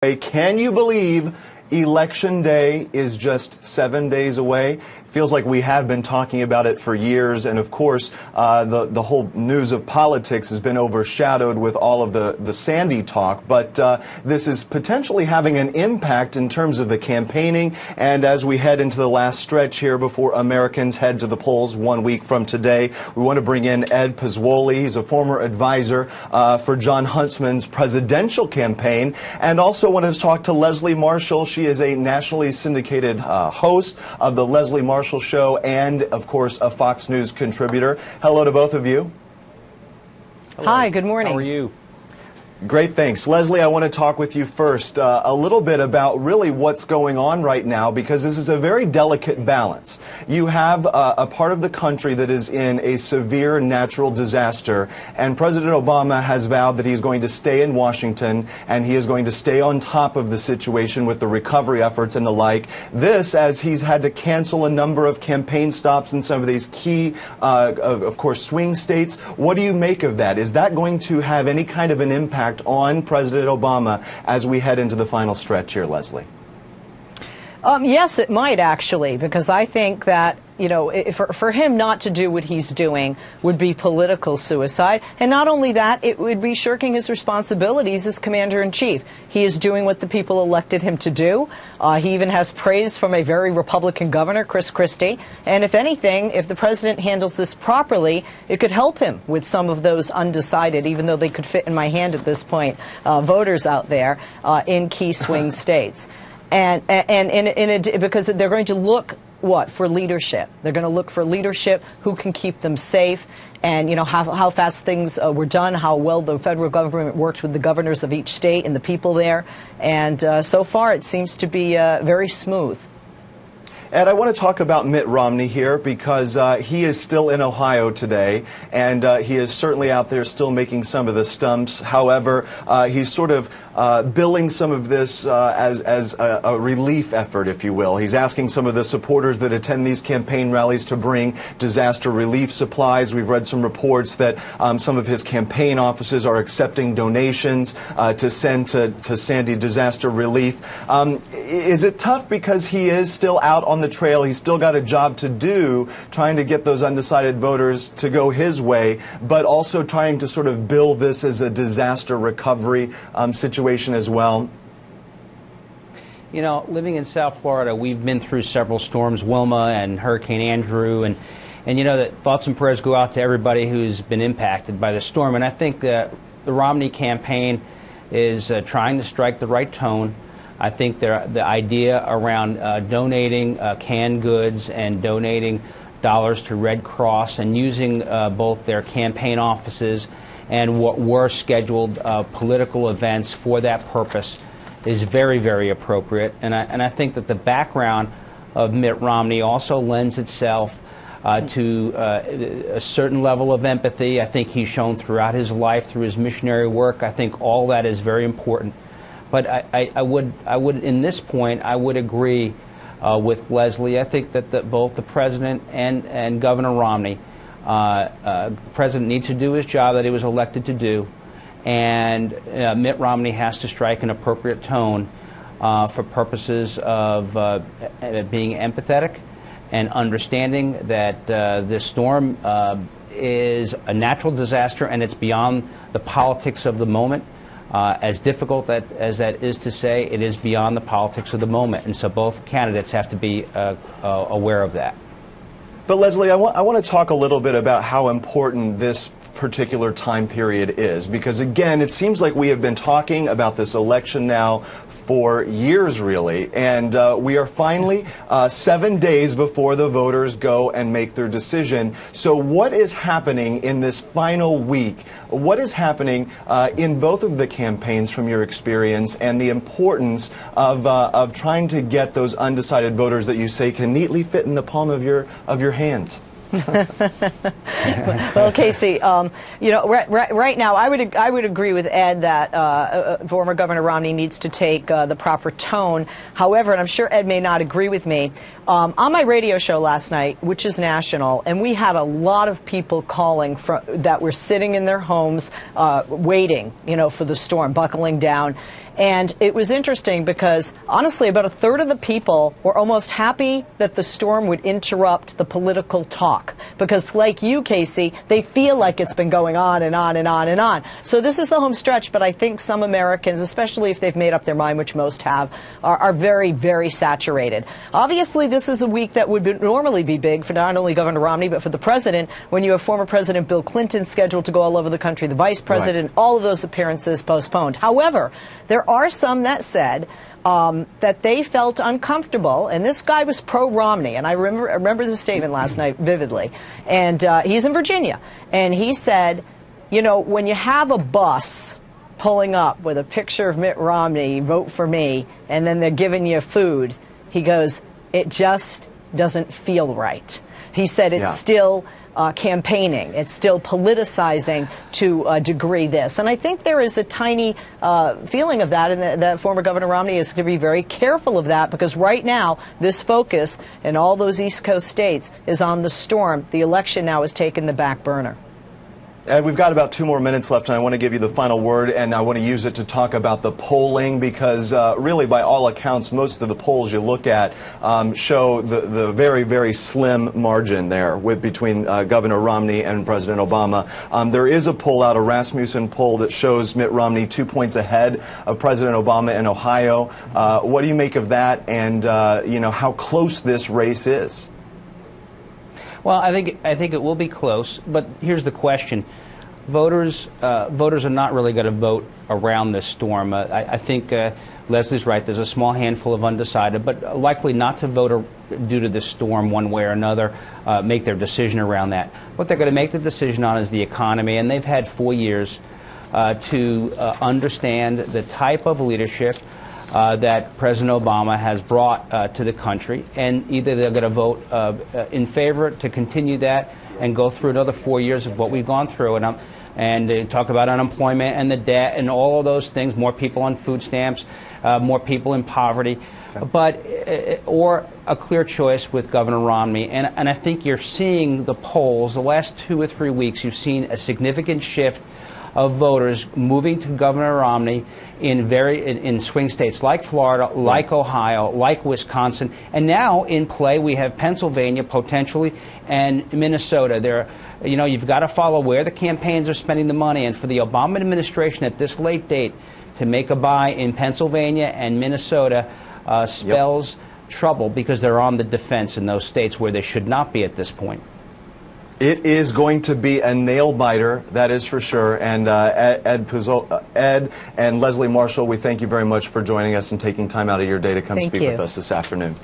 Can you believe Election Day is just 7 days away? Feels like we have been talking about it for years, and of course the whole news of politics has been overshadowed with all of the Sandy talk, but this is potentially having an impact in terms of the campaigning, and as we head into the last stretch here before Americans head to the polls 1 week from today, we want to bring in Ed Pozzuoli. He's a former advisor for John Huntsman's presidential campaign, and also want to talk to Leslie Marshall. She is a nationally syndicated host of the Leslie Marshall Show and, of course, a Fox News contributor. Hello to both of you. Hello. Hi, good morning. How are you? Great, thanks. Leslie, I want to talk with you first a little bit about really what's going on right now, because this is a very delicate balance. You have a part of the country that is in a severe natural disaster, and President Obama has vowed that he's going to stay in Washington and he is going to stay on top of the situation with the recovery efforts and the like. This, as he's had to cancel a number of campaign stops in some of these key, of course, swing states. What do you make of that? Is that going to have any kind of an impact on President Obama as we head into the final stretch here, Leslie? Yes, it might actually, because I think that, you know, for him not to do what he's doing would be political suicide. And not only that, it would be shirking his responsibilities as commander-in-chief. He is doing what the people elected him to do. He even has praise from a very Republican governor, Chris Christie. And if anything, if the president handles this properly, it could help him with some of those undecided, even though they could fit in my hand at this point, voters out there in key swing states. And because they're going to look, for leadership. They're going to look for leadership who can keep them safe, and, you know, how fast things were done, how well the federal government works with the governors of each state and the people there. And so far it seems to be very smooth. Ed, I want to talk about Mitt Romney here, because he is still in Ohio today, and he is certainly out there still making some of the stumps. However, he's sort of billing some of this as a relief effort, if you will. He's asking some of the supporters that attend these campaign rallies to bring disaster relief supplies. We've read some reports that some of his campaign offices are accepting donations to send to Sandy disaster relief. Is it tough because he is still out on the trail? He's still got a job to do, trying to get those undecided voters to go his way, but also trying to sort of bill this as a disaster recovery situation as well? You know, living in South Florida, we've been through several storms, Wilma and Hurricane Andrew, and you know that thoughts and prayers go out to everybody who's been impacted by the storm. And I think the Romney campaign is trying to strike the right tone. I think the idea around donating canned goods and donating dollars to Red Cross and using both their campaign offices and what were scheduled political events for that purpose is very, very appropriate. And I think that the background of Mitt Romney also lends itself to a certain level of empathy. I think he's shown throughout his life, through his missionary work. I think all that is very important. But I would, in this point, I would agree with Leslie. I think that both the president and Governor Romney, the president needs to do his job that he was elected to do, and Mitt Romney has to strike an appropriate tone for purposes of being empathetic and understanding that this storm is a natural disaster and it's beyond the politics of the moment. As difficult as that is to say, it is beyond the politics of the moment, and so both candidates have to be aware of that. But Leslie, I want to talk a little bit about how important this particular time period is, because again, it seems like we have been talking about this election now for years, really, and we are finally 7 days before the voters go and make their decision. So what is happening in this final week? What is happening in both of the campaigns from your experience, and the importance of trying to get those undecided voters that you say can neatly fit in the palm of your hands? Well, Casey, you know, right now, I would agree with Ed that former Governor Romney needs to take the proper tone. However, and I'm sure Ed may not agree with me, on my radio show last night, which is national, and we had a lot of people calling that were sitting in their homes, waiting, you know, for the storm, buckling down. And it was interesting because, honestly, about a third of the people were almost happy that the storm would interrupt the political talk. Because, like you, Casey, they feel like it's been going on and on and on and on. So this is the home stretch, but I think some Americans, especially if they've made up their mind, which most have, are very, very saturated. Obviously, this is a week that would normally be big for not only Governor Romney, but for the president, when you have former President Bill Clinton scheduled to go all over the country, the vice president, all of those appearances postponed. However, there are some that said that they felt uncomfortable, and this guy was pro-Romney, and I remember the statement last night vividly, and he's in Virginia, and he said, you know, when you have a bus pulling up with a picture of Mitt Romney, vote for me, and then they're giving you food, he goes, it just doesn't feel right. He said it's still campaigning. It's still politicizing to a degree this. And I think there is a tiny feeling of that, and that former Governor Romney is to be very careful of that, because right now this focus in all those East Coast states is on the storm. The election now has taken the back burner. Ed, we've got about 2 more minutes left, and I want to give you the final word, and I want to use it to talk about the polling, because really, by all accounts, most of the polls you look at show the very, very slim margin there between Governor Romney and President Obama. There is a poll out, a Rasmussen poll, that shows Mitt Romney 2 points ahead of President Obama in Ohio. What do you make of that, and you know, how close this race is? Well, I think it will be close, but here's the question. Voters are not really going to vote around this storm. I think Leslie's right. There's a small handful of undecided, but likely not to vote due to this storm one way or another, make their decision around that. What they're going to make the decision on is the economy, and they've had 4 years to understand the type of leadership that President Obama has brought to the country, and either they're going to vote in favor to continue that and go through another 4 years of what we've gone through, and they talk about unemployment and the debt and all of those things, more people on food stamps, more people in poverty, but or a clear choice with Governor Romney. And I think you're seeing the polls, the last 2 or 3 weeks, you've seen a significant shift of voters moving to Governor Romney in swing states like Florida, like Ohio, like Wisconsin, and now in play we have Pennsylvania potentially and Minnesota. You know, you've got to follow where the campaigns are spending the money, and for the Obama administration at this late date to make a buy in Pennsylvania and Minnesota spells trouble, because they're on the defense in those states where they should not be at this point. It is going to be a nail-biter, that is for sure. And Ed and Leslie Marshall, we thank you very much for joining us and taking time out of your day to come speak with us this afternoon.